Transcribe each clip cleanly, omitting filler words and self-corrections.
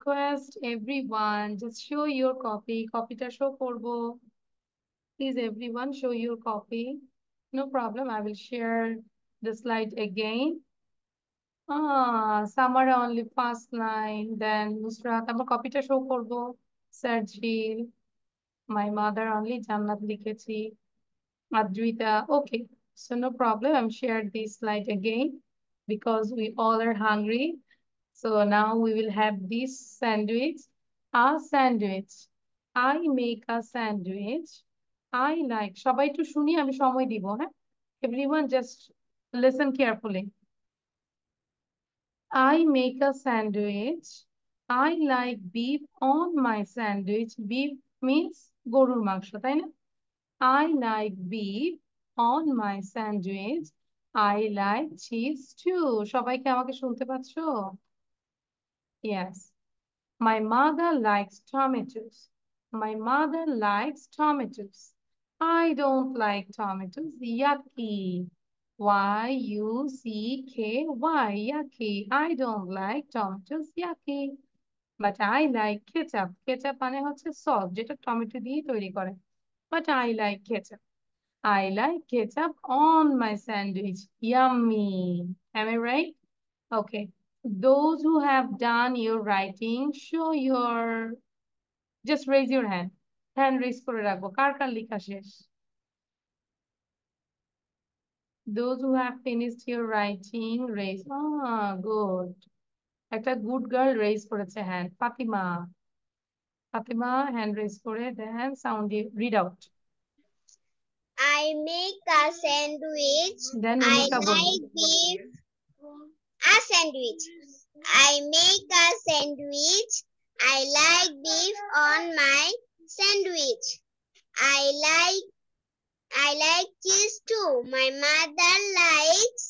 request everyone, just show your copy. Copyটা show করবো। Please everyone show your copy. No problem, I will share the slide again. Samara only first line, then Nusrat, আমার কপিটা show করবো। Sarjil, my mother only, Jannat লিখেছি। Adrita, okay. So no problem, I'm shared this slide again because we all are hungry. So now we will have this sandwich. A sandwich. I make a sandwich. I like. সবাই একটু শুনি, আমি সময় দিব, হ্যাঁ? Everyone just listen carefully. I make a sandwich. I like beef on my sandwich. Beef means গরুর মাংস, তাই না? I like beef on my sandwich. I like cheese too. সবাই কি আমাকে শুনতে পাচ্ছো? Yes. My mother likes tomatoes. My mother likes tomatoes. I don't like tomatoes. Yucky. Y-U-C-K-Y. Yucky. I don't like tomatoes. Yucky. But I like ketchup. Ketchup মানে হচ্ছে sauce, যেটা tomato দিয়ে তৈরি করে। But I like ketchup. I like ketchup on my sandwich. Yummy. Am I right? Okay. Those who have done your writing, show your, just raise your hand. Hand raise করে রাখবো। কার কার লেখা শেষ? Those who have finished your writing, raise. Good. একটা good girl raise করেছে hand. Fatima. Fatima hand raise করে then sound read out. I make a sandwich. Then I Umika বলবে। like beef. A sandwich. I make a sandwich. I like beef on my sandwich. I like cheese too. My mother likes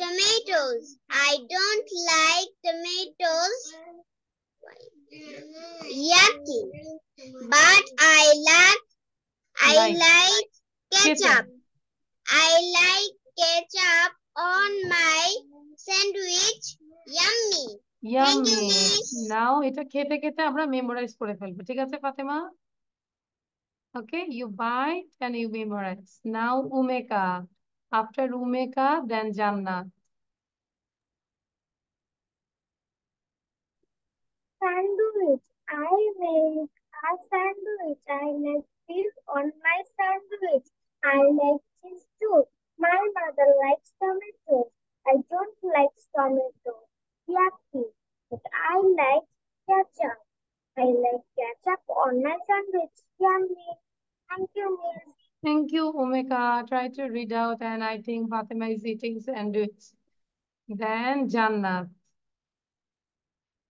tomatoes. I don't like tomatoes. Yucky. But I like ketchup. I like ketchup on my sandwich. Yummy. Thank you, Yummy. miss. Now এটা খেতে খেতে আমরা memorise করে ফেলবো, ঠিক আছে Fatema? Okay, you bite and you memorize. Now Umeka. After Umeka, then Jannat. Sandwich. I make a sandwich. I like beef on my sandwich. I like cheese too. My mother likes tomatoes. I don't like tomatoes. Yucky. But I like ketchup. I like ketchup on my sandwich. Yummy. Thank you, miss. Thank you, Umeka. Try to read out, and I think Fatima is eating sandwich. Then Jannat.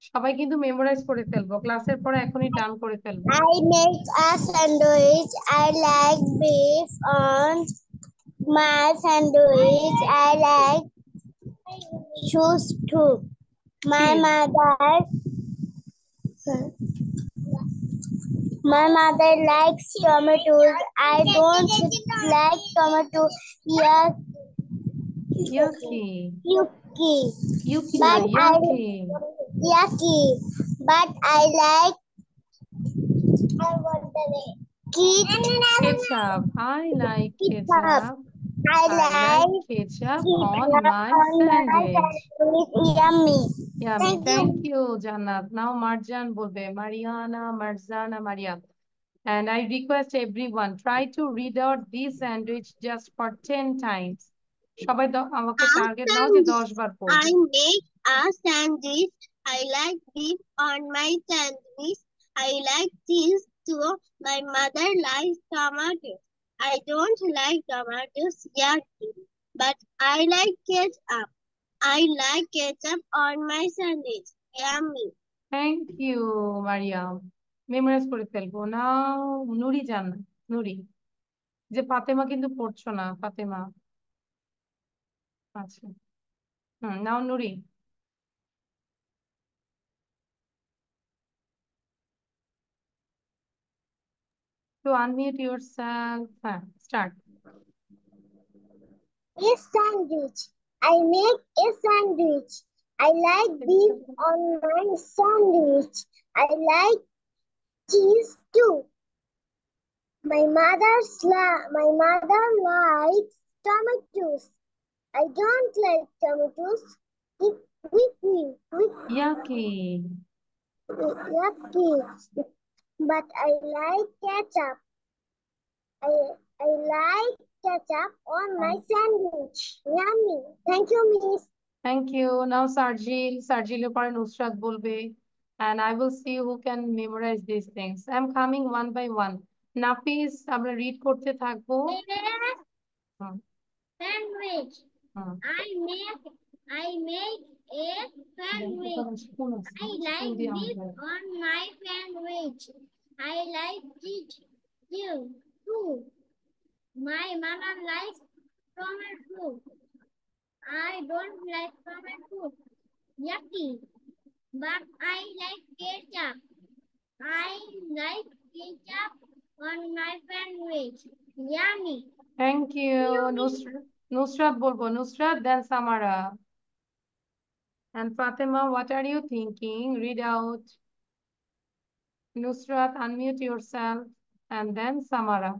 সবাই কিন্তু memorise করে ফেলবো, ক্লাসের পরে এখনই ডান করে ফেলবো। I make a sandwich. I like beef on my sandwich. I like cheese too. My mother likes tomatoes. I don't like tomatoes. Yucky. Yucky. Yucky, But yucky. Yucky. But I like Ketchup. I like ketchup. I I like ketchup on my sandwich. Yummy. Yummy. Thank you, Jannat. Now Marjan bolbe. Mariana, Marzana, Mariam. And I request everyone, try to read out this sandwich just for 10 times. সবাই আমাকে target নাও যে 10 বার পড়বে। I make a sandwich. I like beef on my sandwich. I like cheese too. My mother likes tomatoes. I don't like tomatoes yucky, but I like ketchup. I like ketchup on my sandwich. Yummy. Thank you Mariam. Memorise করে ফেলবো। নাও নুরি জান, নুরি। যে ফাতেমা কিন্তু পড়ছো না, ফাতেমা। আচ্ছা, নাও নুরি। To unmute yourself. Start. A sandwich. I make a sandwich. I like beef on my sandwich. I like cheese too. My mother likes tomatoes. I don't like tomatoes. It's Yucky. yucky. But I like ketchup. I like ketchup on my sandwich. Yummy. Thank you, Miss. Thank you. Now Sarjil. Sarjil পরে নুসরাত বলবে. And I will see who can memorize these things. I'm coming one by one. নাফিস আমরা read করতে থাকবো. হুম, Sandwich. Hmm. I make a sandwich. I like beef on my sandwich. I like cheese too. My mother likes tomato. I don't like tomato. Yucky. But I like ketchup. I like ketchup on my sandwich. Yummy. Thank you. Nusrat বলবো. Nusrat, then Samara. And Fatima, what are you thinking? Read out. Nusrat, unmute yourself. And then Samara.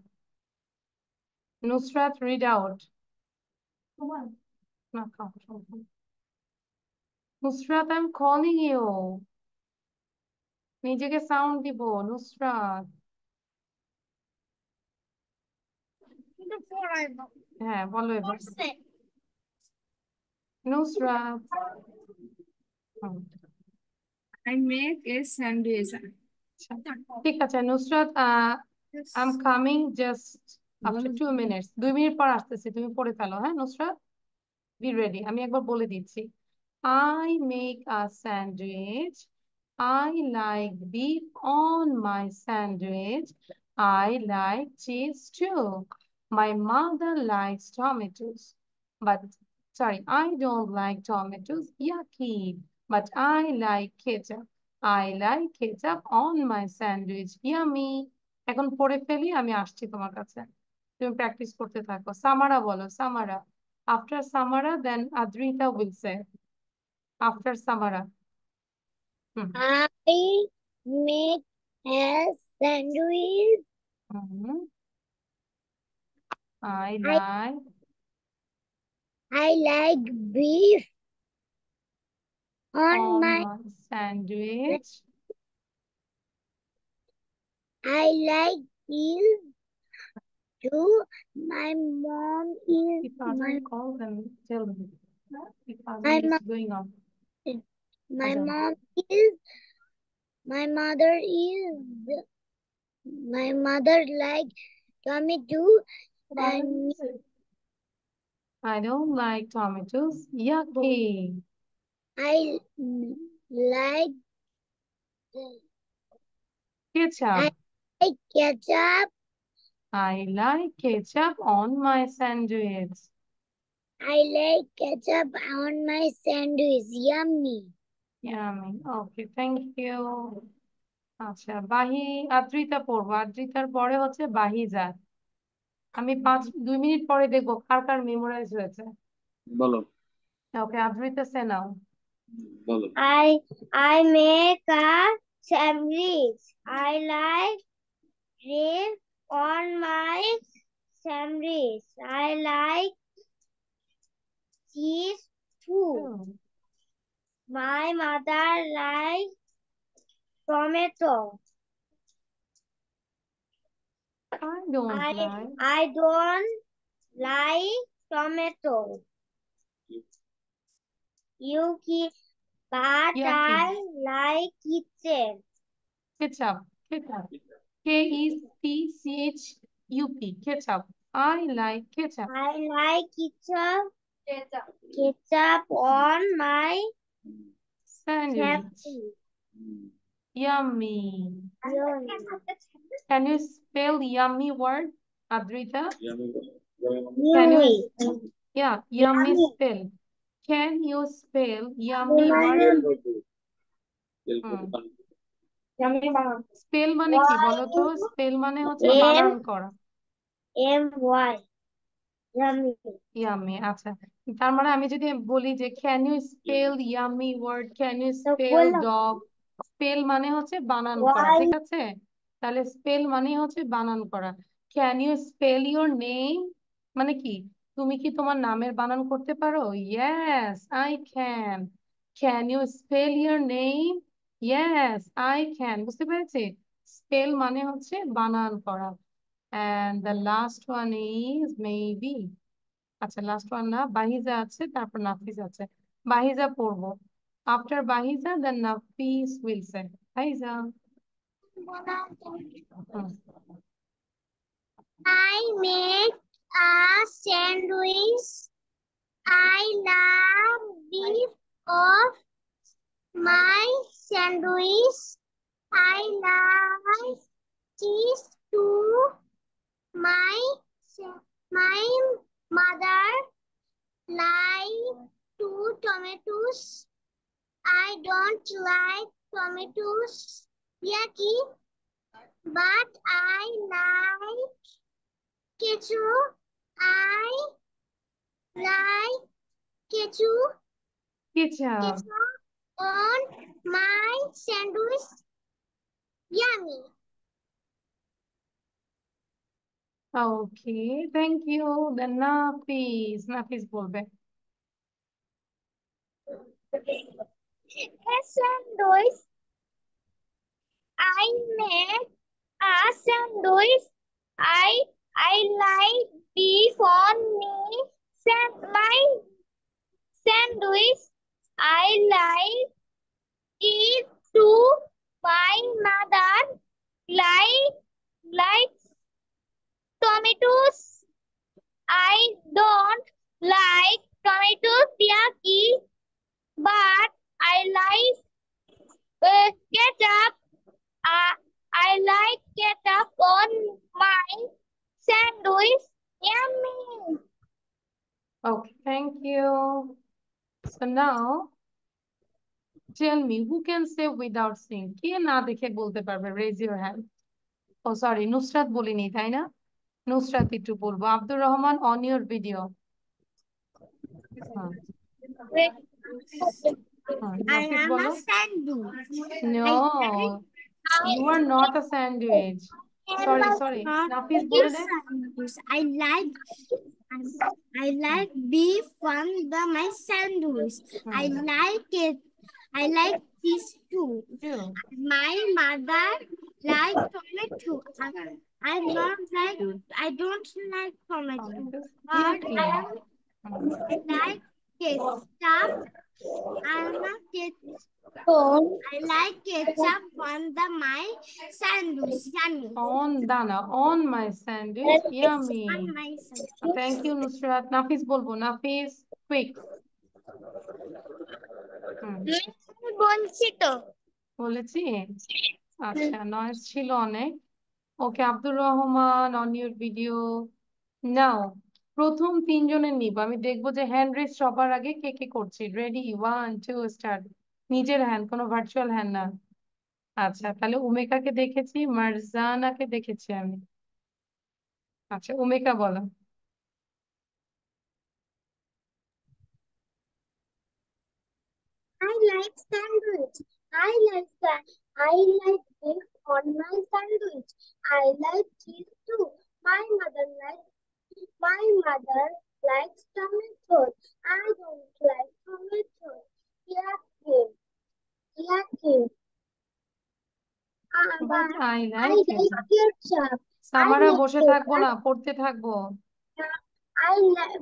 Nusrat, read out. Nusrat, I'm calling you. নিজেকে sound দিব নুসরাত। হ্যাঁ বলো এবার Nusrat. I make a sandwich. ঠিক আছে Nusrat, I'm coming just after 2 minutes. 2 minute পর আসতেছি, তুমি পড়ে ফেলো। হ্যাঁ নুসরাত, be ready. আমি একবার বলে দিচ্ছি। I make a sandwich. I like beef on my sandwich. I like cheese too. My mother likes tomatoes. But, sorry, I don't like tomatoes. Yucky. But I like ketchup. I like ketchup on my sandwich. Yummy. এখন পড়ে ফেলি, আমি আসছি তোমার কাছে। তুমি practice করতে থাকো। সামারা বলো, সামারা। After Samara, then Adrita will say. After Samara. I make a sandwich. I like beef on my sandwich. I like cheese too. My mom is Call them. Tell them. My going on. My mom is. My mother like tomato and I don't like tomatoes. Yucky. I like ketchup. I like ketchup. I like ketchup on my sandwich. I like ketchup on my sandwich. Yummy. Yummy. Okay, thank you. আচ্ছা, বাহি আদ্রিতা পড়বো। আদ্রিতার পরে হচ্ছে বাহিজাত। আমি 2 minute পরে দেখবো কার কার memorise হয়েছে। বলো। ওকে, আদ্রিতা সে নাও। বলো। I make a sandwich. I like bread on my sandwich. I like cheese too. My mother likes tomato. I don't like. I don't like tomato. Yucky, but Yucky. I like ketchup. Ketchup. Ketchup. Ketchup. Ketchup. I like ketchup. I like ketchup. Ketchup on my sandwich. Yummy. Yummy. Can you spell yummy word, Adrita? Can you? Yeah, yummy spell. Can you spell yummy word? Spell মানে কি বলো তো? Spell মানে হচ্ছে বানান করা। MY Yummy. Yummy, আচ্ছা। তার মানে আমি যদি বলি যে can you spell yummy word, can you তো স্পেল বললাম ডগ, স্পেল মানে হচ্ছে বানান করা, why ঠিক আছে? তাহলে স্পেল মানে হচ্ছে বানান করা। Can you spell your name মানে কি, তুমি কি তোমার নামের বানান করতে পারো? Yes I can. Can you spell your name? Yes I can. বুঝতে পেরেছি? স্পেল মানে হচ্ছে বানান করা। and the last one is maybe, আচ্ছা লাস্ট ওয়ান না, বাহিজা আছে, তারপর নাফিস আছে। বাহিজা পড়বো। After Bahija then Nafis will say. Bahija. Hmm. I make a sandwich. I love beef of my sandwich. I like cheese too. My mother like two tomatoes. I don't like tomatoes. Yucky, but I like ketchup. I like ketchup. Ketchup. Ketchup on my sandwich. Yummy. Okay, thank you. Then নাফিস, নাফিস বলবে। A sandwich. I make a sandwich. I like beef on me. My sandwich. I like it too. My mother like tomatoes. I don't like tomatoes. Yucky, but I like ketchup. I like ketchup on my sandwich. Yummy. Okay, thank you. So now tell me, who can say without seeing? কে না দেখে বলতে পারবে? Raise your hand. Oh sorry, Nusrat বলিনি তাই না? নুসরাত একটু বলবো। Abdur Rahman, on your video. Hmm, Wait. I Nafis am বলো। a sandwich. No, you are not a sandwich. Sorry, sorry. Not Nafis a বলে দে। sandwich. I like beef on my sandwich. I hmm, like it. I like cheese too. you. My mother like tomato. I not like. I don't like tomato, Tomatoes. but Yucky. Hmm, I like ketchup. I'm a ketchup. I like ketchup on my sandwich. Yummy. on দানা, on my sandwich. Yummy. On my sandwich. Thank you, Nusrat. নাফিস বলবো। নাফিস, quick. হুম, বলছি তো বলেছি। আচ্ছা, noise ছিল অনেক। Okay, Abdur Rahman, on your video now. প্রথম তিনজনের নিব, আমি দেখবো যে হ্যান্ড রেজ সবার আগে কে কে করছি। Ready, 1 2 start. নিজের হ্যান্ড, কোনো ভার্চুয়াল হ্যান্ড না। আচ্ছা, তাহলে উমেকাকে দেখেছি, মারজানাকে দেখেছি আমি। আচ্ছা, উমেকা বলো। I like sandwich. I like beef on my sandwich. I like cheese too. My mother likes tomatoes. I don't like tomatoes. Yucky. Yucky. But But I I like it. like ketchup. I সামারা like বসে থাকবো ketchup. না, পড়তে থাকবো।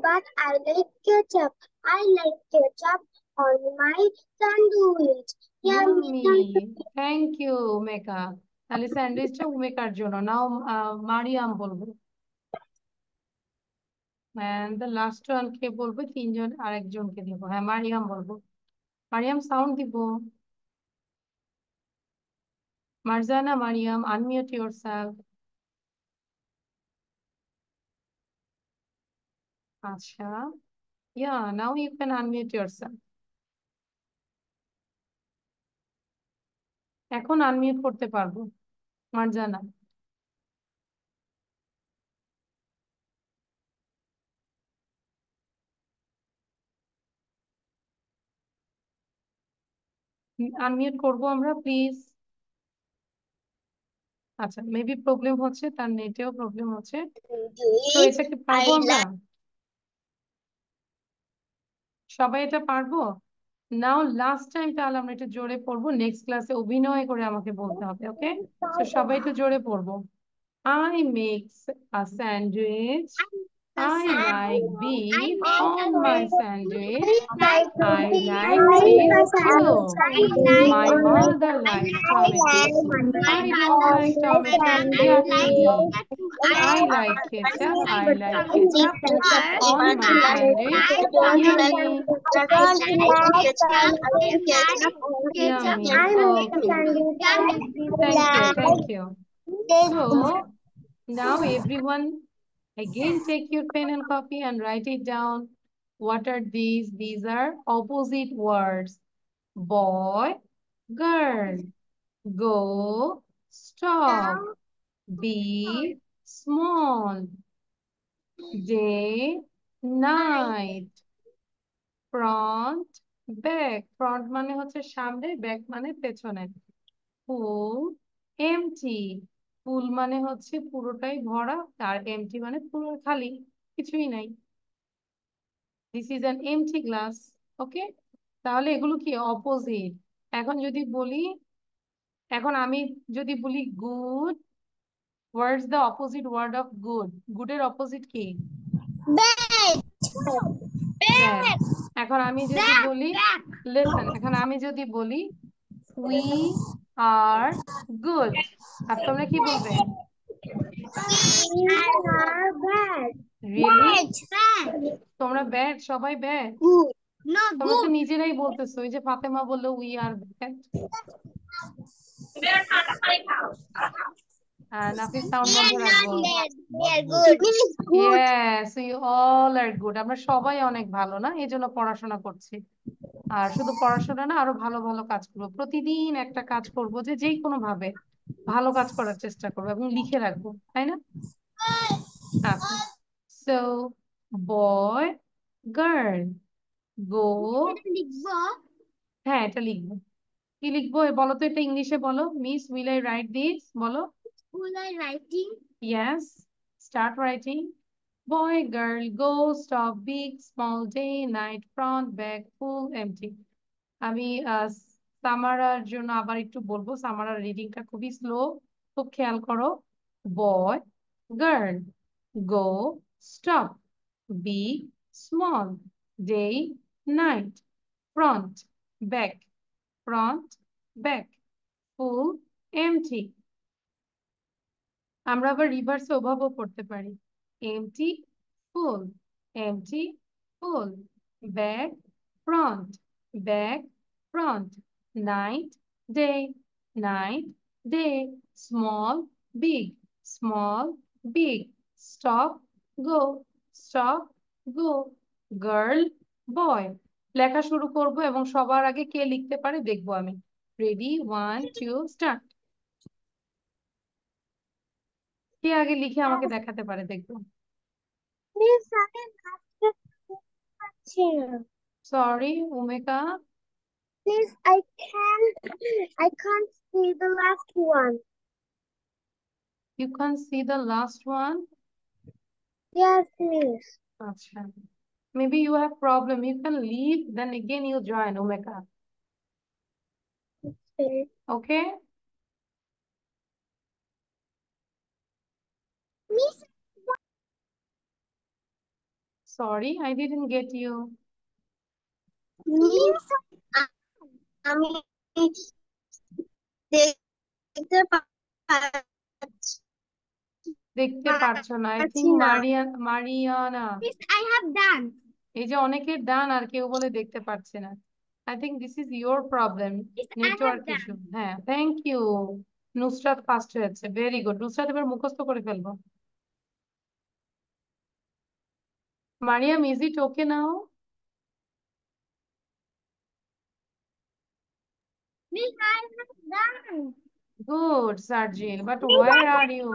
But I like ketchup. I like ketchup on my sandwich. Yummy yummy. sandwich. Thank you Umeka. তাহলে স্যান্ডউইচটা উমেকার জন্য নাও। মারিয়াম বলবো। এন্ড দ্য লাস্ট ওয়ান কে বলবো? তিনজন, আরেকজনকে দিব। হ্যাঁ, মারিয়াম বলবো। মারিয়াম সাউন্ড দিব। Marjana, Mariam, unmute yourself. আচ্ছা, yeah, now you can unmute yourself. এখন আনমিউট করতে পারবো। মারজানা। আনমিউট করবো আমরা প্লিজ। আচ্ছা, মেবি প্রবলেম হচ্ছে, তার নেটেও প্রবলেম হচ্ছে। তো এটা কি পারবো আমরা? সবাই এটা পারবো? নাও লাস্ট টাইম তাহলে আমরা একটু জোরে পড়বো, নেক্সট ক্লাসে অভিনয় করে আমাকে বলতে হবে, ওকে? তো সবাই একটু জোরে পড়বো। I make a sandwich. I like beef on my sandwich. I like cheese too. My mother likes tomatoes. I don't like tomatoes. Yucky. I like ketchup. I like ketchup on my sandwich. Yummy. Yummy. Okay. Thank you. So now everyone again take your pen and copy and write it down. What are these? These are opposite words. Boy, girl. Go, stop. Be small. Day, night. Front, back. Front মানে হচ্ছে সামনে, back মানে পেছনে। Full, empty. ফুল মানে হচ্ছে পুরোটাই ভরা, আর MT মানে পুরো খালি, কিছুই নাই। This is an empty glass. Okay, তাহলে এগুলো কি অপোজিট। এখন যদি বলি, এখন আমি যদি বলি good, what's the opposite word of good? গুডের অপোজিট কি? ব্যাড। এখন আমি যদি বলি, লিসেন, এখন আমি যদি বলি উই আর গুড, আর তোমরা কি বলবে? রিয়েলি? তোমরা ব্যাড? সবাই ব্যাড? তোমরা তো নিজেরাই বলতেছো, ওই যে ফাতেমা বললো we are bad. Nafis sound বন্ধ রাখবো। Yes, we all are good. আমরা সবাই অনেক ভালো, না? এই জন্য পড়াশোনা করছি। আর শুধু পড়াশোনা না, আরো ভালো ভালো কাজ করবো। প্রতিদিন একটা কাজ করবো, যে যেই কোনো ভাবে ভালো কাজ করার চেষ্টা করবো এবং লিখে রাখবো, তাই না? আচ্ছা, সো বয়, গার্ল, গো। হ্যাঁ, এটা লিখবো। কি লিখবো বলো তো, এটা ইংলিশে বলো। Miss, will I right this? বলো। Yes, start writing. Boy, girl, go, stop, big, small, day, night, front, back, full, empty. আমি সামারার জন্য আবার একটু বলবো। সামারার রিডিংটা খুবই স্লো, খুব খেয়াল করো। বয়, গার্ল, গো, stop, big, small, day, night, front, back, front, back, full, empty. আমরা আবার রিভার্সে ওভাবেও পড়তে পারি। Empty, full, empty, full, back, front, back, front, night, day, night, day, small, big, small, big, stop, go, stop, go, girl, boy. লেখা শুরু করব এবং সবার আগে কে লিখতে পারে দেখবো আমি। Ready, 1 2 start. কে আগে লিখে আমাকে দেখাতে পারে দেখবো। Sorry Umeka, Please, I can't see the last one. you can't see the last one? Yes, please. আচ্ছা, maybe you have problem, you can leave, then again you join Umeka. Okay? Miss, Sorry, I didn't get you. Miss, আমি দেখতে দেখতে পারছো না? I think Mariana. Miss, I have done. এই যে অনেকের ডান, আর কেউ বলে দেখতে পারছে না। I think this is your problem, network issue. হ্যাঁ, থ্যাংক ইউ। নুসরাত ফার্স্ট হয়েছে, ভেরি গুড। নুসরাত এবার মুখস্থ করে ফেলবো। Mariam, is it okay now? Miss, I have done. Good, Sarjil, but where are you?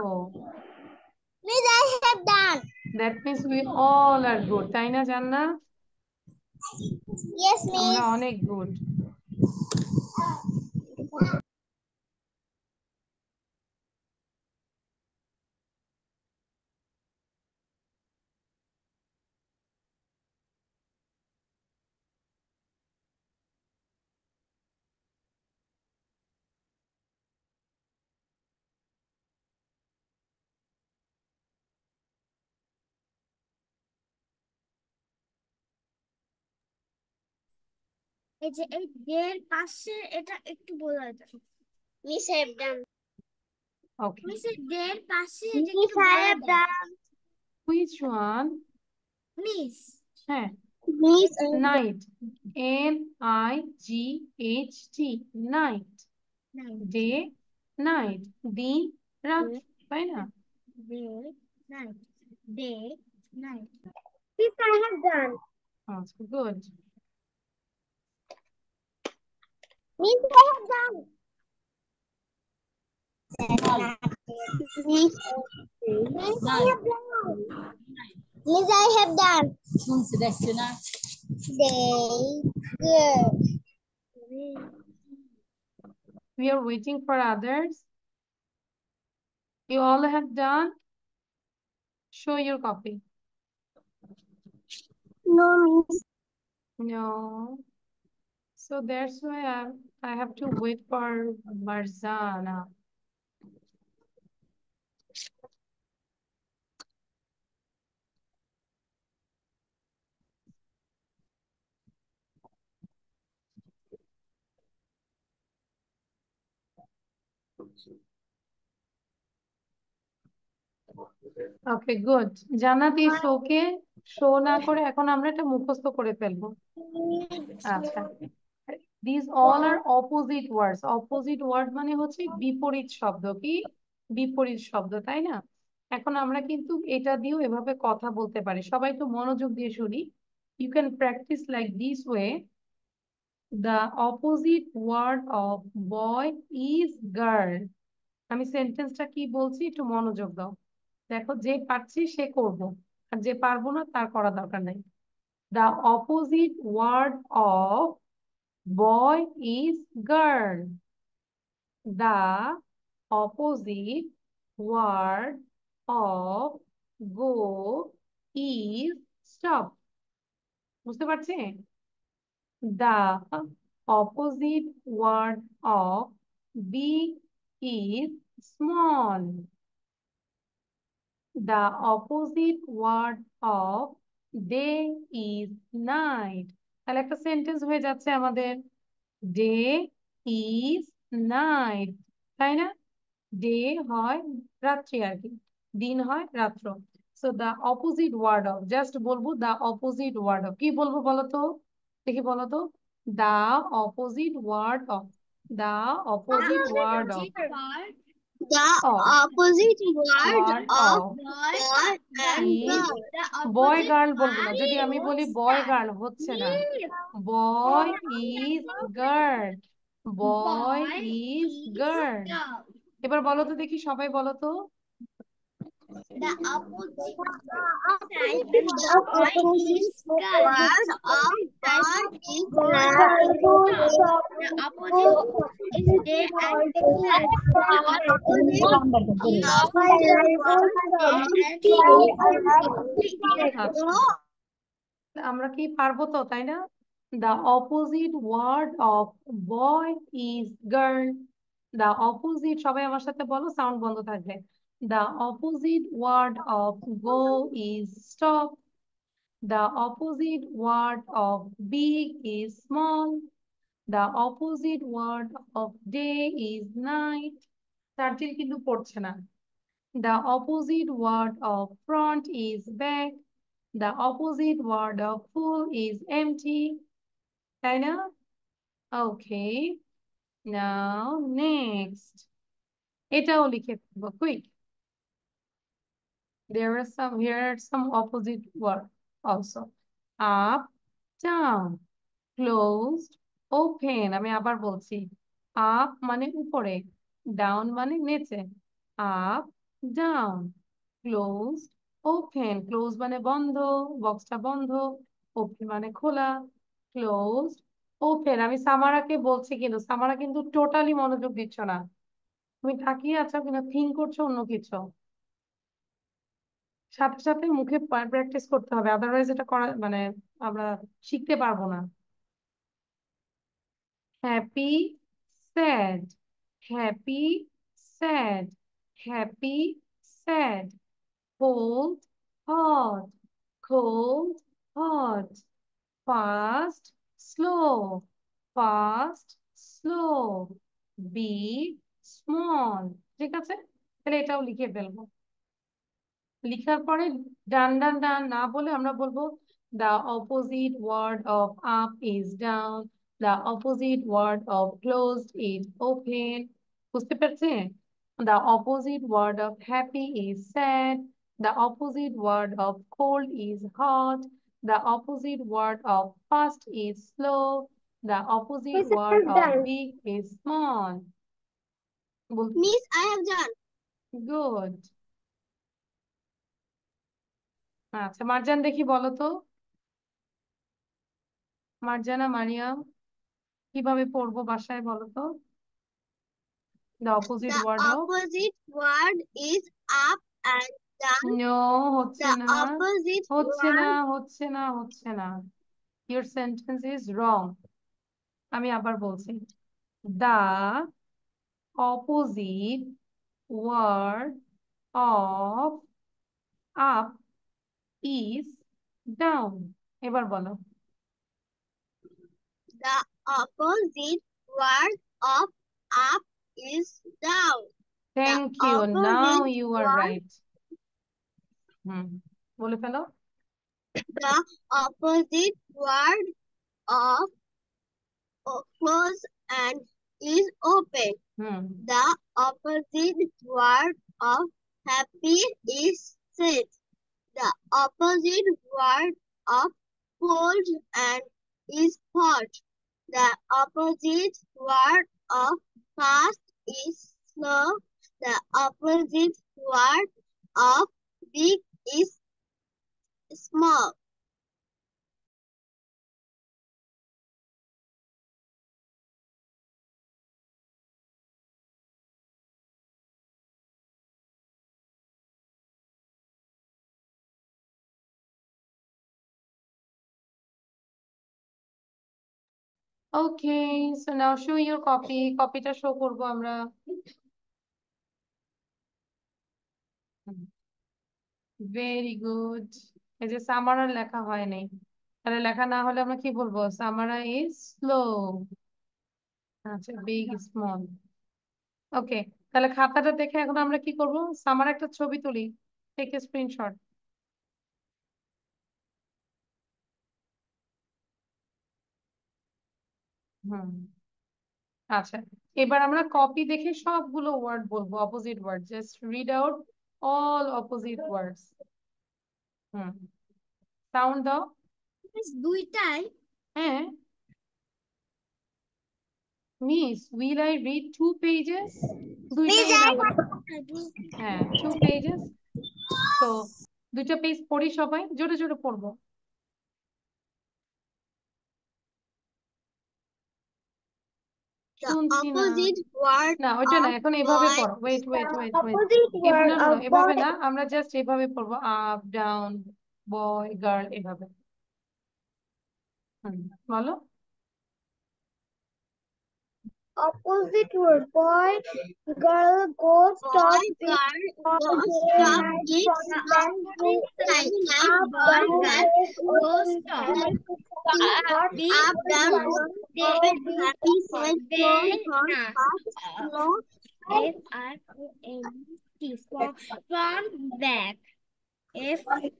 Miss, I have done. That means we all are good, তাই না জান্নাত? Yes, আমরা Miss. অনেক গুড। এই যে এই ডের পাশে এটা একটু বলা যায়। Miss I have done. Okay. Miss ডের পাশে এটা একটু বলা যায়। Which one? মিস হ্যাঁ, miss night. NIGHT. Night. Day, night. দিন, রাত, তাই না? Day night day night. Miss I have done. আচ্ছা, good. Miss I have done. Miss I have done. Miss I have done. They good. We are waiting for others. You all have done? Show your copy. No, Miss. No. So that's why I have to wait for Marzana. Okay, good. জান্নাত is okay. Show না করে এখন আমরা এটা মুখস্থ করে ফেলবো। আচ্ছা। These all are opposite words. Opposite word মানে হচ্ছে বিপরীত শব্দ। কি? বিপরীত শব্দ, তাই না? এখন আমরা কিন্তু এটা দিয়েও এভাবে কথা বলতে পারি। সবাই একটু মনোযোগ দিয়ে শুনি। You can practice like this way. The opposite word of boy is girl. আমি সেন্টেন্সটা কি বলছি একটু মনোযোগ দাও। দেখো, যে পারছি সে করবো, আর যে পারবো না তার করা দরকার নাই। The opposite word of boy is girl. The opposite word of go is stop. বুঝতে পারছি? The opposite word of big is small. The opposite word of day is night. তাহলে একটা সেন্টেন্স হয়ে যাচ্ছে আমাদের, ডে ইজ নাইট, তাই না? Day হয় রাত্রি আর কি, দিন হয় রাত্র। So the opposite word of, just বলবো দ্য অপোজিট ওয়ার্ড অফ। কি বলবো বলো তো, দেখি বলো তো। The opposite word of, the opposite word of, The opposite word word of of boy and is girl. Boy girl বলবো না। যদি আমি বলি বয় গার্ল হচ্ছে না, boy is girl, boy is girl. এবার বলো তো দেখি, সবাই বলো তো। The opposite side and boy is girl. Word of boy is girl. The opposite is day and night. The opposite of boy day and আচ্ছা, আমরা কি পারবো তো, তাই না? The opposite word of boy is girl. The opposite, সবাই আমার সাথে বলো, সাউন্ড বন্ধ থাকবে। The opposite word of go is stop. The opposite word of big is small. The opposite word of day is night. Sarjil কিন্তু পড়ছে না। The opposite word of front is back. The opposite word of full is empty. তাই না? Okay. Now next. এটাও লিখে ফেলবো, quick. Here are some opposite words also. Up, down, closed, open. আমি আবার বলছি, up মানে উপরে, down মানে নিচে। Up, down, closed, open. Close মানে বন্ধ, বক্সটা বন্ধ। Open মানে খোলা। Closed, open. আমি সামারাকে বলছি, কিন্তু সামারা কিন্তু টোটালি মনোযোগ দিচ্ছ না। তুমি তাকিয়ে আছো কিন্তু থিঙ্ক করছো অন্য কিছু। সাথে সাথে মুখে প্র্যাকটিস করতে হবে, আদারওয়াইজ এটা করা মানে আমরা শিখতে পারবো না। Happy, sad, happy, sad, happy, sad, cold, hot, cold, hot, fast, slow, fast, slow, big, small। ঠিক আছে, তাহলে এটাও লিখে ফেলবো। লিখার পরে ডান ডান ডান না বলে আমরা বলবো the opposite word of up is down, the opposite word of closed is open। বুঝতে পারছে? the opposite word of happy is sad, the opposite word of cold is hot, the opposite word of fast is slow, the opposite Miss, I word have of done. big is small। Miss, I have done. Good. আচ্ছা মার্জান, দেখি বলো তো, মার্জানা মারিয়াম, কিভাবে পড়বো বাসায় বলো তো? the opposite The word of, opposite word is up and down. no, হচ্ছে The না, opposite হচ্ছে না, word. হচ্ছে না, হচ্ছে না। your sentence is wrong। আমি আবার বলছি, the opposite word of up is down। এবার বলো। The opposite word of up is down. thank The you, now opposite you are word. right। বলে ফেলো। The opposite word of close and is open. The opposite word of happy is sad. The opposite word of cold and is hot. The opposite word of fast is slow. The opposite word of big is small. Okay, so now show your copy। কপিটা show করবো আমরা। Very good. এই যে সামারার লেখা হয় নাই, তাহলে লেখা না হলে আমরা কি বলবো? সামারা ইজ স্লো। আচ্ছা, বিগ, স্মল। ওকে, তাহলে খাতাটা দেখে এখন আমরা কি করব? সামার একটা ছবি তুলি, টেক এ স্ক্রিনশট। হুম, আচ্ছা, এবার আমরা কপি দেখে সবগুলো ওয়ার্ড বলবো, opposite word. Just read out all opposite words. Sound দাও। দুইটাই। হ্যাঁ miss, will I read 2 pages? দুইটাই না বলে, হ্যাঁ 2 পেজেস। তো দুইটা পেজ পড়ি, সবাই জোরে জোরে পড়বো। The শুনছি না। opposite word না ওইটা না, of এখন এভাবে boy পড়ো। Wait is wait the wait wait. opposite word না না of না, এভাবে boy. না, আমরা জাস্ট এভাবে পড়বো, আপ ডাউন, বয় গার্ল, এভাবে। বলো। Opposite word boy, girl, go, stop, girl, go, stop, eat, stand, drink, up, down, go, stop, up, down, open, happy, sad, cold, hot, fast, slow. FRONT front back. Front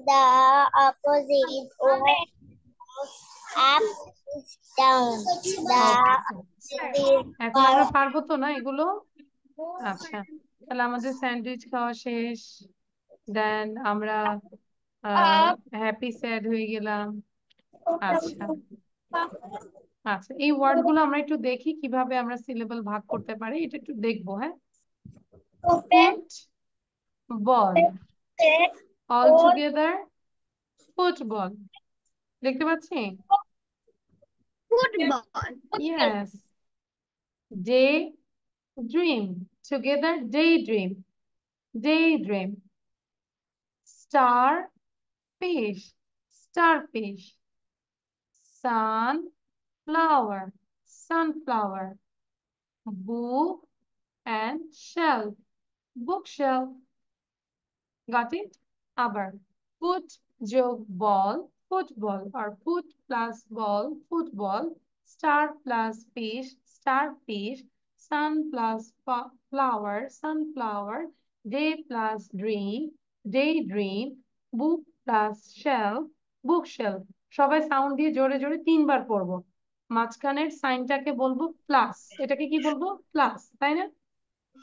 The opposite word of up is down. The এখন আমরা পারবো তো না এগুলো? আচ্ছা, তাহলে আমাদের sandwich খাওয়া শেষ। দেন আমরা হ্যাপি স্যাড হয়ে গেলাম। আচ্ছা আচ্ছা, এই ওয়ার্ড গুলো আমরা একটু দেখি কিভাবে আমরা সিলেবল ভাগ করতে পারি, এটা একটু দেখবো। হ্যাঁ, foot, ball. All Ball. together, football. দেখতে পাচ্ছি? Football. Yes. Day, dream. Together, daydream. Daydream. Star, fish. Starfish. Sunflower. Sunflower. Book and shelf. Bookshelf. Got it? আবার foot যোগ ball, football, or foot plus ball, football, star plus fish, starfish, sun plus flower, sunflower, day plus dream, daydream, book plus shelf, bookshelf. সবাই sound দিয়ে জোরে জোরে 3 বার পড়বো। মাঝখানের সাইনটাকে বলবো plus, এটাকে কি বলবো? প্লাস, তাই না?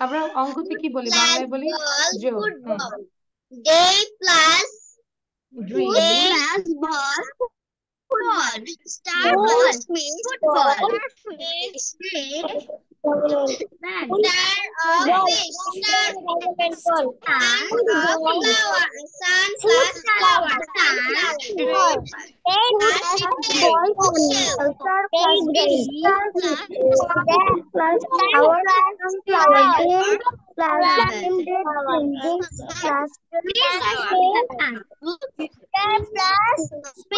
আমরা অঙ্কতে কি বলি? বাংলায় বলি যোগ। Football. Day plus Dream. Day plus ball. Football. Star Ball. plus fish. Football. Fish. Day. Bag. Star of fish. Star. Sunflower. Sun plus flower. Sunflower. Day plus ball. Star plus fish. Plus flower. Sunflower. Day plus Star plus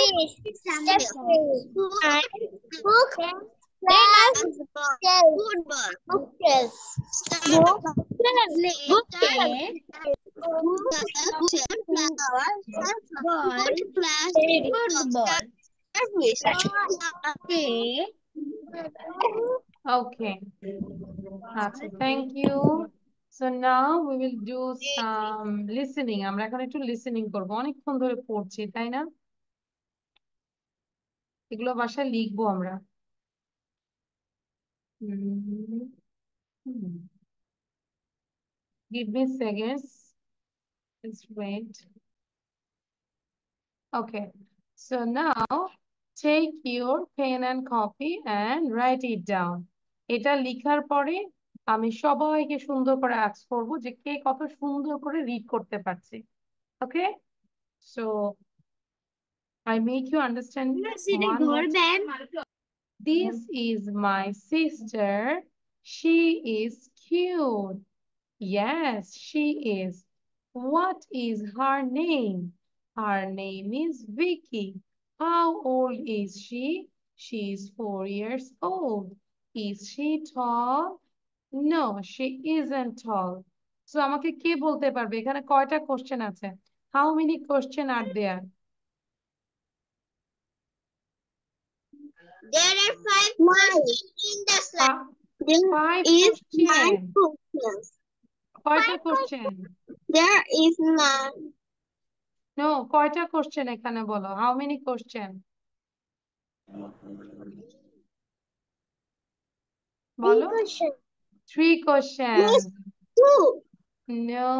fish. Book plus football. Bookshelf. Ball. Football. Day. Okay. Thank you. So now we will do some listening. আমরা এখন একটু listening করবো। অনেকক্ষণ ধরে পড়ছি, তাই না? এগুলো বাসায় লিখবো আমরা। Give me seconds. Just wait. Okay. So now take your pen and copy and write it down. এটা লিখার পরে আমি সবাইকে সুন্দর করে আস্ক করবো যে কে কত সুন্দর করে রিড করতে পারছে। ওকে? So I make you understand one more time. This is my sister. She is cute. Yes, she is. What is her name? Her name is Vicky. How old is she? She is 4 years old. Is she tall? No, she isn't tall. So আমাকে কে বলতে পারবে এখানে কয়টা question আছে? How many question are there? There are 5 questions in the slide. 5 questions. কয়টা question? There is none. No, কয়টা question এখানে বলো? How many question? বলো। 3 questions. 2. No,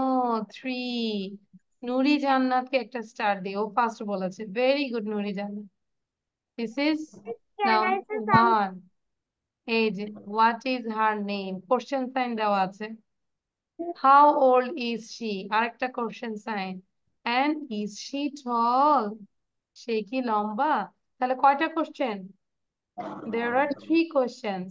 3. নুরি জান্নাতকে একটা স্টার দিও, ফার্স্ট বলেছে। ভেরি গুড নুরি জান্নাত। This is now 1. এই যে what is her name? Question sign দেওয়া আছে। How old is she? আরেকটা question sign. And is she tall? সে কি লম্বা? তাহলে কয়টা কোশ্চেন? There are 3 questions.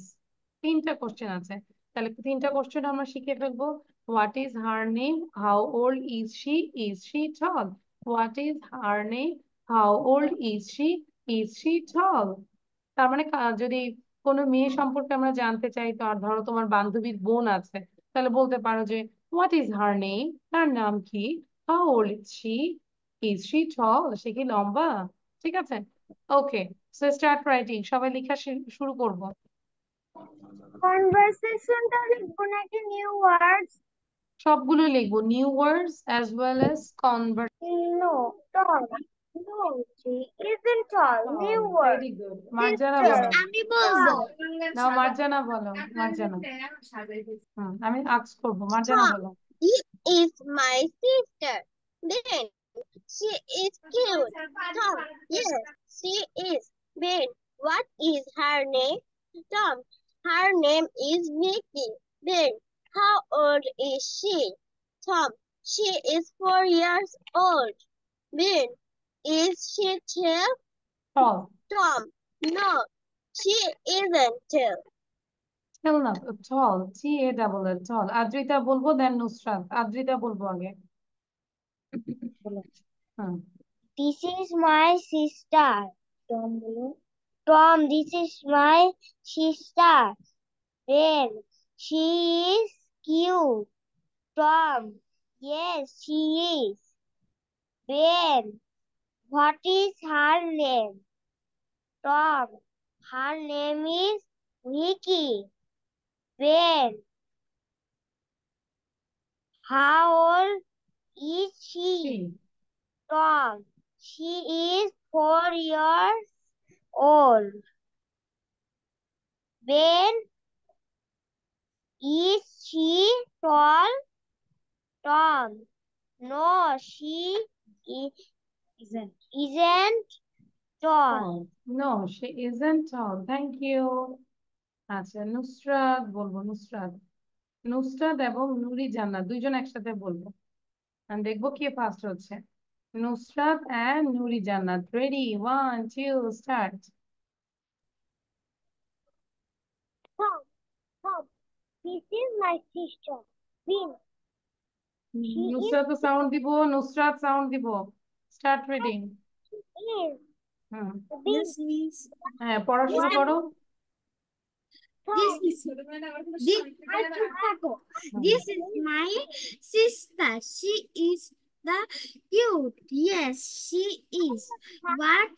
3টা কোশ্চেন আছে। তাহলে 3টা কোশ্চেন আমরা শিখে ফেলবো। What is her name? How old is she? Is she tall? What is her name? How old is she? Is she tall? তার মানে যদি কোনো মেয়ে সম্পর্কে আমরা জানতে চাই, তো আর ধরো তোমার বান্ধবীর বোন আছে, তাহলে বলতে পারো যে হোয়াট ইজ হার নেম? তার নাম কি? How old is she? Is she tall? সে কি লম্বা? ঠিক আছে? Okay, so start writing. সবাই লেখা শুরু করব। কনভারসেশনটা লিখবো নাকি নিউ ওয়ার্ডস? সবগুলো লিখবো, new words as well as No, tall. No, she isn't tall. New word. Very good. Marjana বলো। আমি বলবো। নাও মার্জানা বলো। মার্জানা। আমি আস্ক করবো। মার্জানা বলো। This is my sister. Then she is cute. Tom. Yes, she is. Ben. What is her name? Tom. Her name is Vicky. Ben. How old is she? Tom. She is 4 years old. Ben, is she tall. Tom? No, she isn't. Tall না তো, tall. T-A-L-L, tall. Adrita বলবো, দেন নুসরাত। আদ্রিতা বলবো আগে। হুম। This is my sister. Tom, this is my sister. Ben, she is cute. Tom, yes, she is. Ben, what is her name? Tom, her name is Vicky. Ben, how old is she? She. Tom, she is 4 years old. Ben, is she tall? Tom, no, she isn't tall. Tall. No, she isn't tall. Thank you. আচ্ছা, নুসরাত বলবো, নুসরাত। নুসরাত এবং নুরি জান্নাত দুইজন একসাথে বলবো। আর দেখবো কে first হচ্ছে। Nusrat and নুরি জান্নাত। Ready? 1, 2, start. Tom, this is my sister. Ben, she Nusrat sound দিব, নুসরাত সাউন্ড দিব। Start reading. is. Hmm. Ben, Yes, miss. হ্যাঁ, পড়াশোনা করো। This Tom, is this is my sister. She is the cute. Yes, she is. What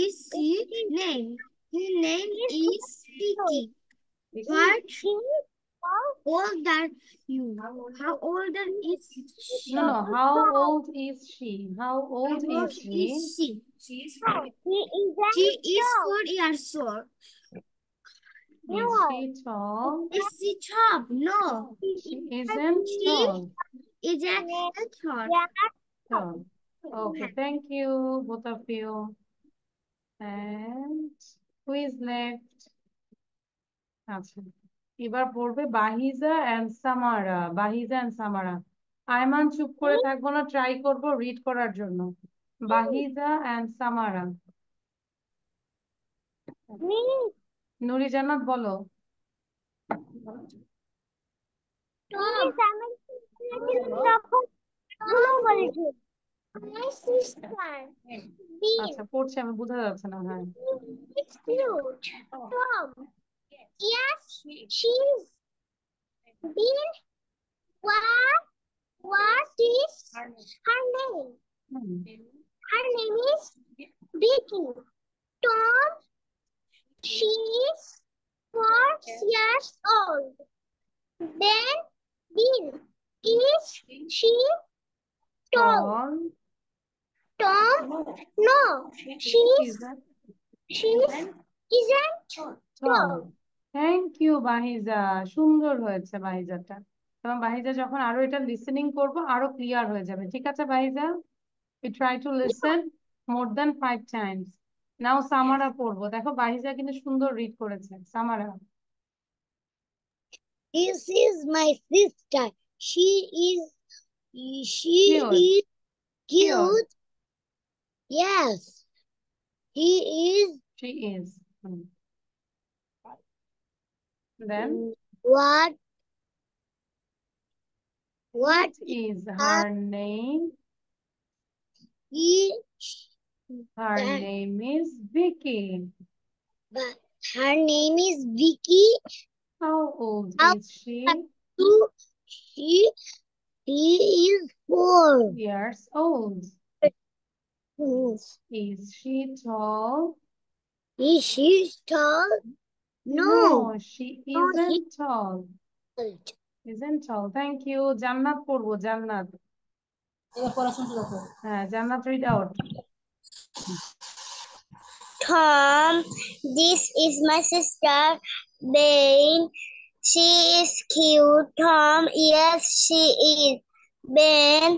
is she name? Her name is Vicky. What old are you? How old is she? No, no. How old is she? How old How old is she? is she? she is She is 4 years old. Is she tall? Is she tall? No. She isn't She tall. isn't tall. Tall. Okay, thank you, both of you. And who is left? আচ্ছা, এবার পড়বে বাহিজা and সামারা। বাহিজা and সামারা। Ayman চুপ করে থাকবো না, try করবো read করার জন্য। বাহিজা and সামারা। নুরি জান্নাত বলো। My sister. আচ্ছা, পড়ছে, আমি বোঝা যাচ্ছে না। হ্যাঁ, It's cute. Tom. Yes, she's been. What is her name? Hmm. Her name is Vicky. Tom, she's 4 years old. Then, Bill, is she tall? Tall. Tom, no, Is that she isn't tall? Thank you Bahija, সুন্দর হয়েছে বাহিজাটা। এবং বাহিজা যখন আরো এটা listening করবো আরো clear হয়ে যাবে। ঠিক আছে বাহিজা? We try to listen more than 5 times. Now সামারা পড়বো। দেখো বাহিজা কিন্তু সুন্দর রিড করেছে। সামারা। This is my sister. She is Cute. cute. Yes, she is. She is. Then What is her name? Her name is Vicky. But her name is Vicky. How old is she? She is 4 years old. Is she tall? Is she tall? No, she isn't tall. Isn't tall. Thank you. Jannat পড়বো, জান্নাত। হ্যাঁ, জান্নাত read out. Tom, this is my sister, Ben. She is cute. Tom, yes, she is. Ben,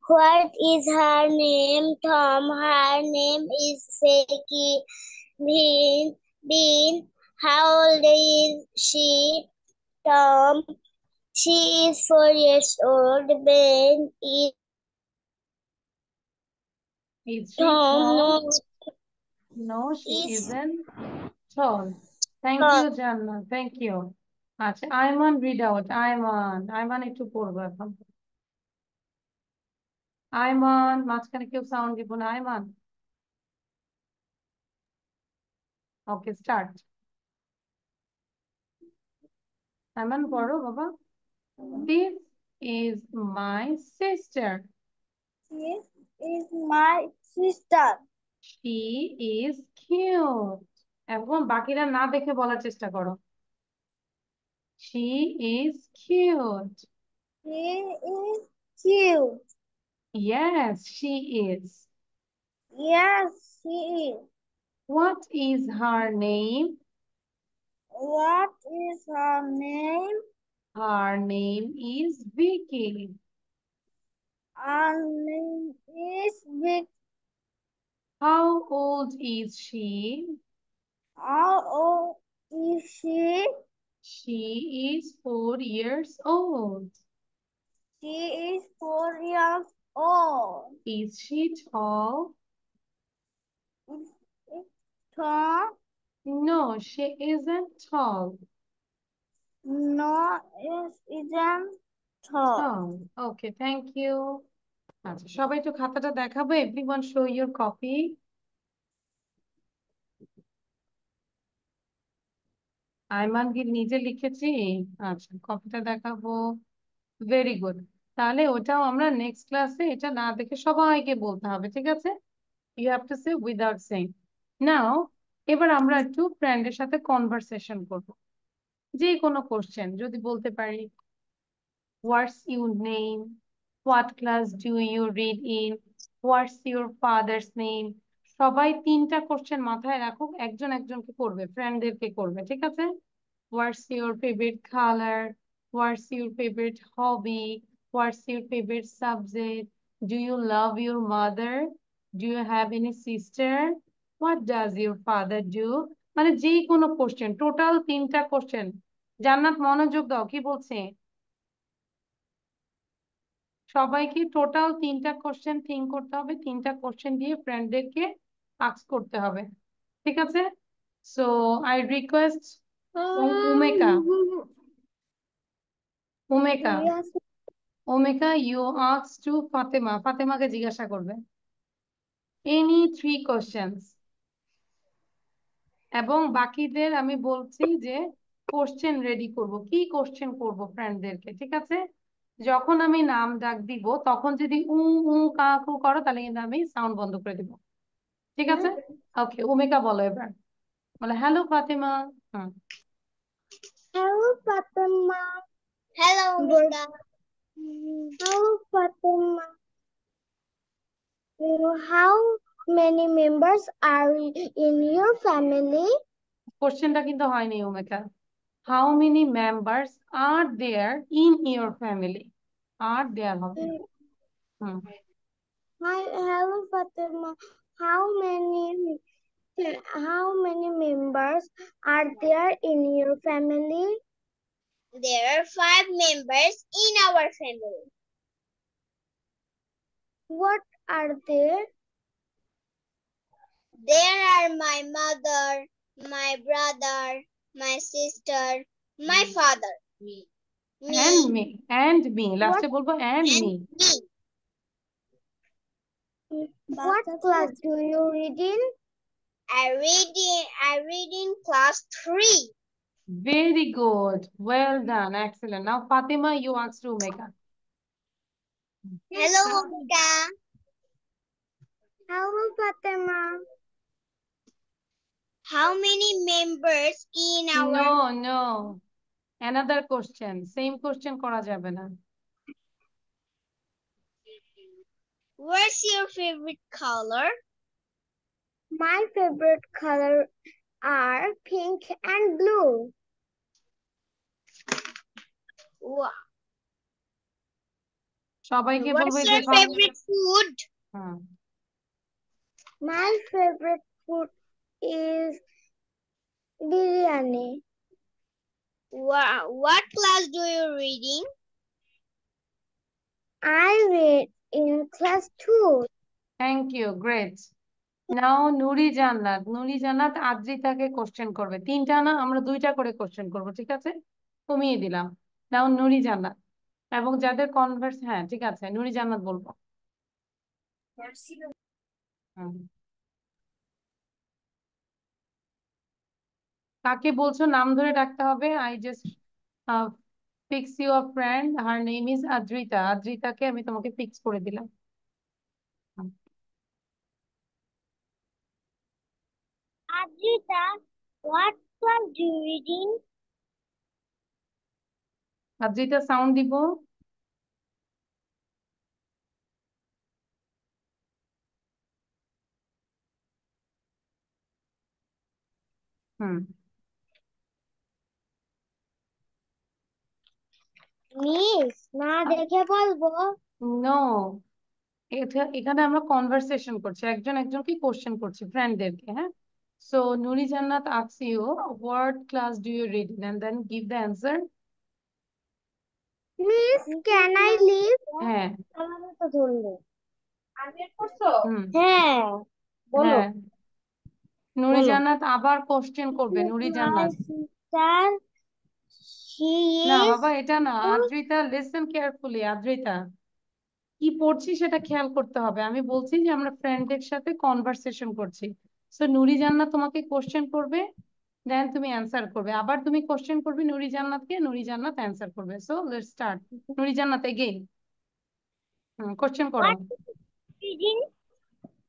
what is her name? Tom, her name is Vicky. Ben, how old is she? Tom, She is 4 years old. Ben Is she Tom tall? no, No, she is isn't tall. Thank tall. you, Jannah. Thank you. আচ্ছা, Ayman read out. Ayman একটু পড়বো এখন। আইমান, মাঝখানে কেউ sound দিব না। আইমান, ওকে, start. Ayman পড়ো বাবা। This is my sister. This is my sister. She is cute. এখন বাকিরা না দেখে বলার চেষ্টা করো। She is cute. She is cute. Yes, she is. Yes, she is. What is her name? What is her name? Her name is Vicky. Her name is Vic. How old is she? How old is she? She is 4 years old. She is 4 years old. Is she tall? Is it tall? No, she isn't tall. No, it isn't tall. Tall. Okay, thank you. আচ্ছা, সবাই একটু খাতাটা দেখাবো। Everyone show your copy. Ayman কি নিজে লিখেছি? আচ্ছা, কপিটা দেখাবো। Very good. তাহলে ওটাও আমরা নেক্সট ক্লাসে এটা না দেখে সবাইকে বলতে হবে, ঠিক আছে? You have to say without saying. Now, এবার আমরা একটু ফ্রেন্ডের সাথে কনভারসেশন করব। যে কোনো কোশ্চেন যদি বলতে পারি, what's your name, what class do you read in, what's your father's name. সবাই 3টা কোশ্চেন মাথায় রাখুক, একজন একজনকে করবে, ফ্রেন্ডদেরকে করবে, ঠিক আছে? What's your favorite color? What's your favorite hobby? What's your favorite subject? Do you love your mother? Do you have any sister? What does your father do? মানে যে কোনো কোশ্চেন, টোটাল 3টা কোশ্চেন। জান্নাত মনোযোগ দাও, কি বলছে? সবাইকে টোটাল 3টা কোশ্চেন থিঙ্ক করতে হবে, 3টা কোশ্চেন দিয়ে ফ্রেন্ডদেরকে আস্ক করতে হবে, ঠিক আছে? So I request Umeka, Umeka, Yes. Omeka, you ask to Fatema. ফাতেমাকে জিজ্ঞাসা করবে এনি 3 কোশ্চেন্স। এবং বাকিদের আমি বলছি যে কোশ্চেন রেডি করব, কি কোশ্চেন করব ফ্রেন্ডদেরকে, ঠিক আছে? যখন আমি নাম ডাক দিব তখন যদি উ উ কা কু করো তাহলে কিন্তু আমি সাউন্ড বন্ধ করে দিব, ঠিক আছে? ওকে, ওমেকা বলো এবার, বলো hello Fatema. Hmm, Hello, Fatima. Hello, Mika. Hello, Fatima. How many members are in your family? কোশ্চেনটা কিন্তু হয়নি Omeka. How many members are there in your family, are there হবে। Hmm, Hi, hello, Fatima. How many members are there in your family? There are 5 members in our family. What are they? There are my mother, my brother, my sister, my father, me, and me লাস্টে বলবো and and me। me. What class do you read in? I read in class 3. Very good, well done, excellent. Now Fatima, you ask to Omega. Hello, Mika. Hello, Fatima. How many members in our No, another question, same question করা যাবে না। What's your favorite color? My favorite color are pink and blue. Wow. সবাইকে বলবো What's যে your favorite food? হ্যাঁ, My favorite food is biryani. What class do you reading? I read in class 2. Thank you, great. Now Nuri Jannat আদ্রিতাকে question করবে। তিনটা না, আমরা দুইটা করে কোশ্চেন করবো, ঠিক আছে? কমিয়ে দিলাম। নাও নুরি জান্নাত, এবং যাদের কনভার্স, হ্যাঁ ঠিক আছে, নুরি জান্নাত বলবো। হুম। কাকে বলছো নাম ধরে ডাকতে হবে? I just fix you a friend, her name is Adrita. আদ্রিতাকে আমি তোমাকে ফিক্স করে দিলাম। Hmm. Adrita, what class do you read in? Adrita sound দিব। হুম। মিস, না দেখে বলবো। নো, এখানে আমরা কনভারসেশন করছি, একজন একজনকে কোশ্চেন করছি, ফ্রেন্ডদেরকে, হ্যাঁ? সো নুরি জান্নাত asks you what class do you read in, and then give the answer. Miss, can I leave? হ্যাঁ। আমাকে তো ধরলো। হুম। হ্যাঁ, বলো। হ্যাঁ, নুরি বলো। জান্নাত আবার কোশ্চেন করবে। নুরি My জান্নাত, sister, she না is বাবা এটা না, আদ্রিতা লিসেন কেয়ারফুলি। আদ্রিতা কি পড়ছি সেটা খেয়াল করতে হবে। আমি বলছি যে আমরা ফ্রেন্ডদের সাথে কনভারসেশন করছি। সো নুরি জান্নাত তোমাকে কোশ্চেন করবে, দেন তুমি অ্যান্সার করবে, আবার তুমি কোশ্চেন করবে নুরি জান্নাতকে, নুরি জান্নাত অ্যান্সার করবে। So let's start. Nuri Jannat again question করো। what reading?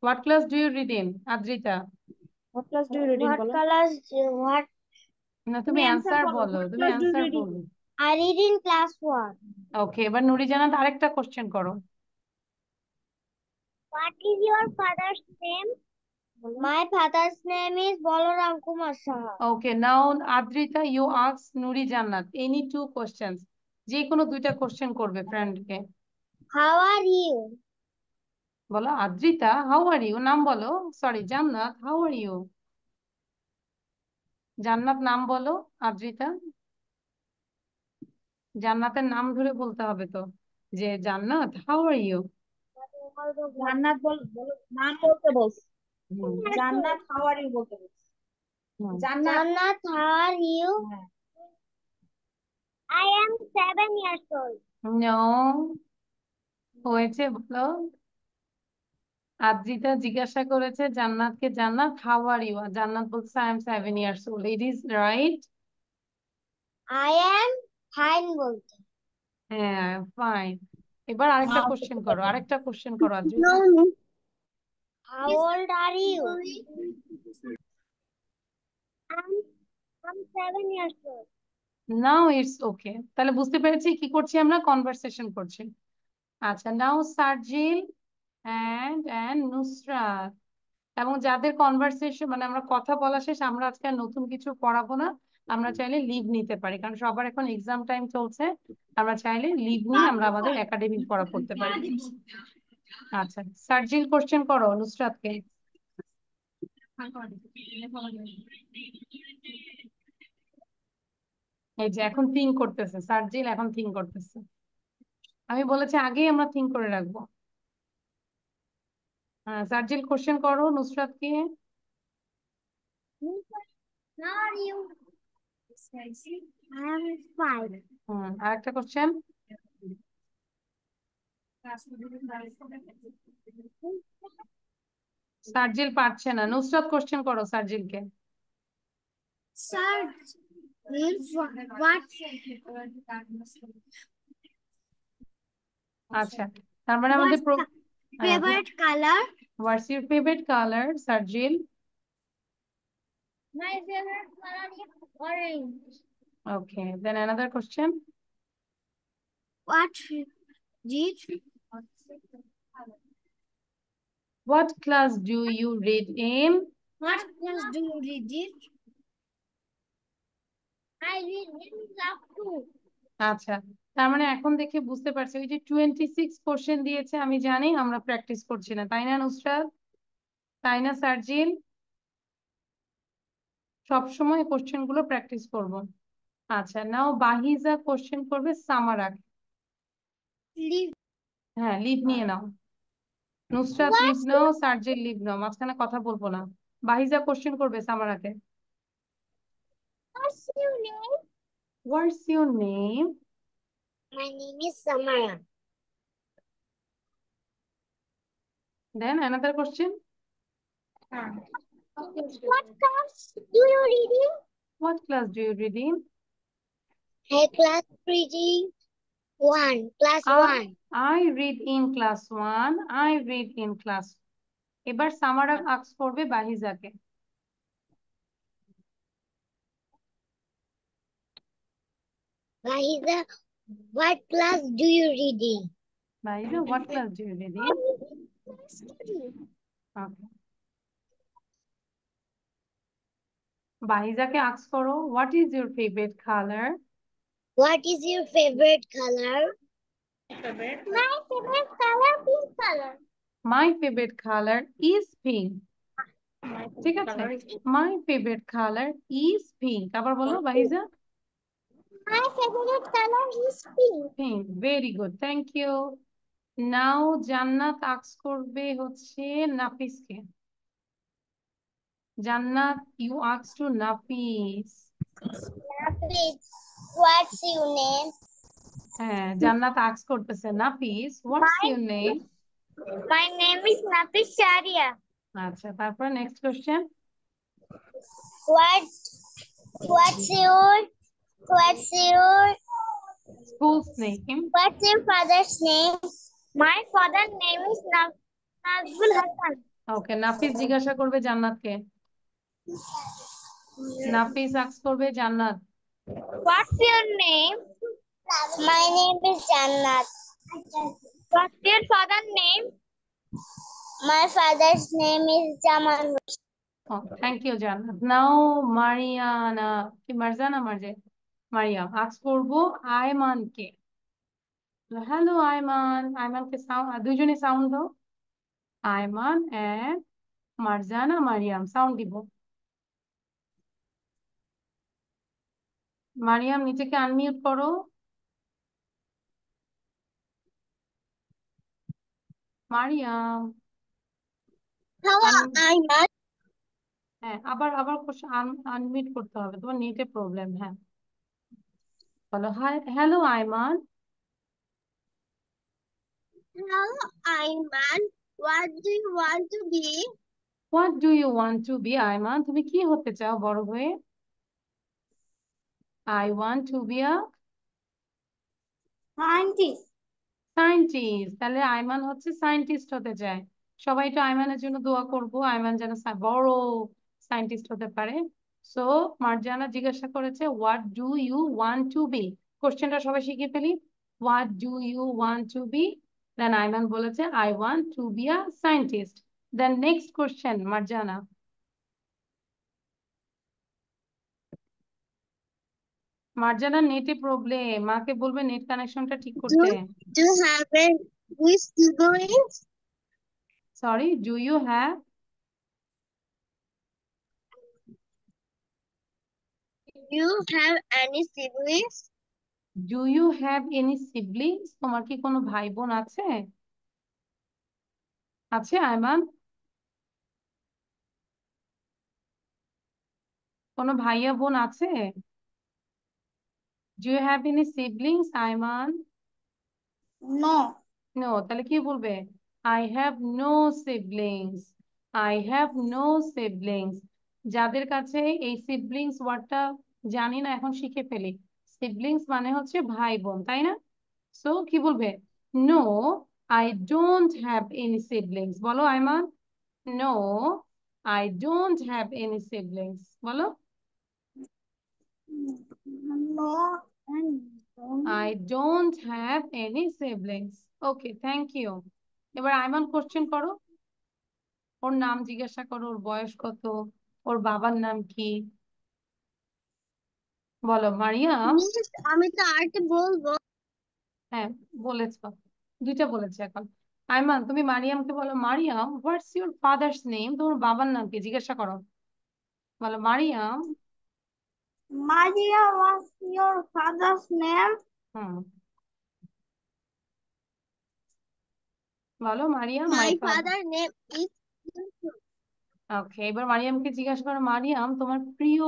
What class do you read in? Adrita, What class do you read in? What class? What? না তুমি অ্যান্সার বলো, তুমি অ্যান্সার বলো। I read in class 1. ওকে, এবার নুরি জান্নাত আরেকটা কোশ্চেন করো। What is your father's name? My father's name is Balaram Kumar Saha. Okay, now Adrita you ask Nuri Jannat any two questions, যে কোনো দুইটা কোশ্চেন করবে ফ্রেন্ডকে। How are you? বলো আদ্রিতা হাউ আর ইউ, নাম বলো। সরি জান্নাত, হাউ আর ইউ? জান্নাত নাম বলো। আদ্রিতা, জান্নাতের নাম ধরে বলতে হবে তো, যে জান্নাত হাউ আর ইউ। জান্নাত বলো নাম বলতে বলছি। হুম। জান্নাত হাউ আর ইউ বলতে বলছি। হুম। জান্নাত Jannat, how are you? হ্যাঁ। I am 7 years old. No, হয়েছে বলো। আদ্রিতা জিজ্ঞাসা করেছে জান্নাতকে, জান্নাত হাউ আর ইউ, জান্নাত বলছে I am 7 years old। It is right. I am fine বলতে। হ্যাঁ ফাইন। এবার আরেকটা কোশ্চেন করো, আরেকটা কোশ্চেন করো Adrita. How old are you? I'm 7 years old. Now it's okay, তাহলে বুঝতে পেরেছি কি করছি আমরা, কনভারসেশন করছি। আচ্ছা, নাও সার্জিল এন্ড নুসরাত, এবং যাদের কনভারসেশন মানে আমরা কথা বলা শেষ, আমরা আজকে আর নতুন কিছু পড়াবো না। আমরা চাইলে লিভ নিতে পারি, কারণ সবার এখন এক্সাম টাইম চলছে। আমরা চাইলে লিভ নিয়ে আমরা আমাদের একাডেমিক পড়া পড়তে পারি। আচ্ছা, সার্জিল কোশ্চেন করো নুসরাতকে। এই যে এখন থিঙ্ক করতেছে সার্জিল, এখন থিঙ্ক করতেছে। আমি বলেছি আগেই আমরা থিঙ্ক করে রাখবো। হ্যাঁ সার্জিল কোশ্চেন করো নুসরাতকে। How are you? I am fine. আরেকটা কোশ্চেন। সার্জিল পারছে না, নুসরাত কোশ্চেন করো সার্জিলকে। Sir, what আচ্ছা, তার মানে আমাদের favorite color? What's your favourite colour Sarjil? My favorite color is orange. Okay, then another question. What did What class do you read in? what class do you read it? I read in class 2. আচ্ছা, তার মানে এখন দেখে বুঝতে পারছি ওই যে 26 question দিয়েছে, আমি জানি আমরা প্র্যাকটিস করছি না, তাই না নুসরাত, তাই না সার্জিল? সবসময় কোশ্চেন গুলো প্র্যাকটিস করবো। আচ্ছা, নাও বাহিজা কোশ্চেন করবে সামারাকে। Live. হ্যাঁ, লিভ নিয়ে নাও। নুসরাত লিভ নাও, সার্জিল লিভ নাও, মাঝখানে কথা বলবো না। বাহিজা কোশ্চেন করবে সামারাকে। What's your name? What's your name? My name is Samara. Then another question. What class do you read in? What class do you read in? Hey, class reading 1, class 1. I read in class 1. I read in class. এবার Samara ask করবে বাহিজাকে। Vahiza, what class do you read in? Bahija, what class do you read in? Okay. বাহিজাকে ask করো, what is your favorite color? What is your favorite color? My favorite color, pink color. My favorite color is pink. ঠিক আছে, my favorite color is pink. আবার বলো বাহিজা। My favorite color is pink. Pink. Very good. Thank you. Now জান্নাত ask করবে হচ্ছে নাফিসকে। জান্নাত, you ask to Nafis. Nafis, what's your name? হ্যাঁ, জান্নাত আস্ক করতেছে নাফিস, what's your name? My name is Nafis Sharia. আচ্ছা, তারপর next question. What's your schools name. what's your father's name? My father's name is Nazrul Hassan. ওকে, নাফিস জিজ্ঞাসা করবে জান্নাতকে। নাফিস ask করবে জান্নাত। What's your name? My name is Jannat. What's your father's name? My father's name is Jamal. Oh, thank you, জান্নাত। নাও Mariana, কি Marjana মারজে, Mariam ask করবো আয়মানকে। Hello Ayman, আয়মানকে sound, দুইজনে sound দাও। আয়মান এন্ড মারজানা মারিয়াম সাউন্ড দিব। মারিয়াম নিজেকে আনমিউট করো। মারিয়াম, Ayman. হ্যাঁ, আবার আবার আনমিউট করতে হবে, তোমার নেটে প্রবলেম। হ্যাঁ, বলো hi, hello Ayman. Hello, Ayman. What do you want to be? What do you want to be? Ayman, তুমি কি হতে চাও বড় হয়ে? I want to be a Scientist. Scientist. তাহলে আয়মান হচ্ছে সায়েন্টিস্ট হতে চায়। সবাই তো আয়মানের জন্য দোয়া করবো, আয়মান যেন বড় সায়েন্টিস্ট হতে পারে। সো মার্জানা জিজ্ঞাসা করেছে what do you want to be. কোশ্চেনটা সবাই শিখে ফেলি। What do you want to be? Then Ayman বলেছে I want to be a scientist. Then next question Marjana. Marjana নেটে প্রবলেম, মাকে বলবে নেট কানেকশনটা ঠিক করতে। Do you have any siblings? Sorry, do you have, Do you have any siblings? Do you have any siblings? তোমার কি কোনো ভাই বোন আছে? আছে আয়মান? কোনো ভাইয়া বোন আছে? Do you have any siblings Ayman? No. No, তাহলে কি বলবে? I have no siblings. I have no siblings. যাদের কাছে এই সিবলিংস ওয়ার্ডটা জানি না, এখন শিখে ফেলি। সিবলিংস মানে হচ্ছে ভাই বোন, তাই না? সো কি বলবে? No, I don't have any siblings. বলো Ayman, no, I don't have any siblings. বলো, No. I don't have any siblings. Okay, thank you. এবার আইমান কোশ্চেন করো। ওর নাম জিজ্ঞাসা করো, ওর বয়স কত, ওর বাবার নাম কি। বলো মারিয়াম। Miss, আমি তো আরেকটা বলবো। হ্যাঁ, বলেছ, দুইটা বলেছে এখন। আইমান, তুমি মারিয়ামকে বলো Mariam, what's your father's name? তোমার বাবার নাম কি জিজ্ঞাসা করো। বলো Mariam, Maria, what's your father's name? হুম বলো Mariam, My my father. father's name is okay, এবার মারিয়ামকে জিজ্ঞাসা করো, মারিয়াম তোমার প্রিয়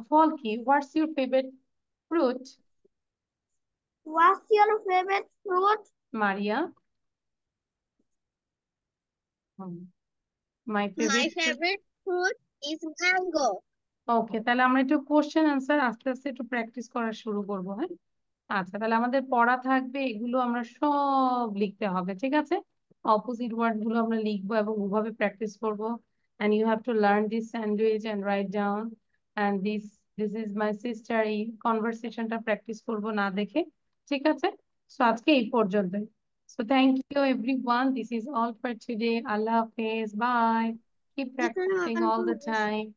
ফল কি? What's your favourite fruit? What's your favorite fruit? Maria, my my favourite fruit. favorite fruit is mango. Okay, তাহলে আমরা একটু কোশ্চেন আনসার আস্তে আস্তে একটু প্র্যাকটিস করা শুরু করবো, হ্যাঁ? আচ্ছা, তাহলে আমাদের পড়া থাকবে, এগুলো আমরা সব লিখতে হবে, ঠিক আছে? অপোজিট ওয়ার্ড গুলো আমরা লিখবো এবং ওভাবে প্র্যাকটিস করবো। and you have to learn this sandwich and write down, and this is my sister, এই কনভারসেশনটা প্র্যাকটিস করবো না দেখে, ঠিক আছে? সো আজকে এই পর্যন্তই। So thank you everyone, this is all for today. Allah Hafiz, bye. Keep practicing all the time.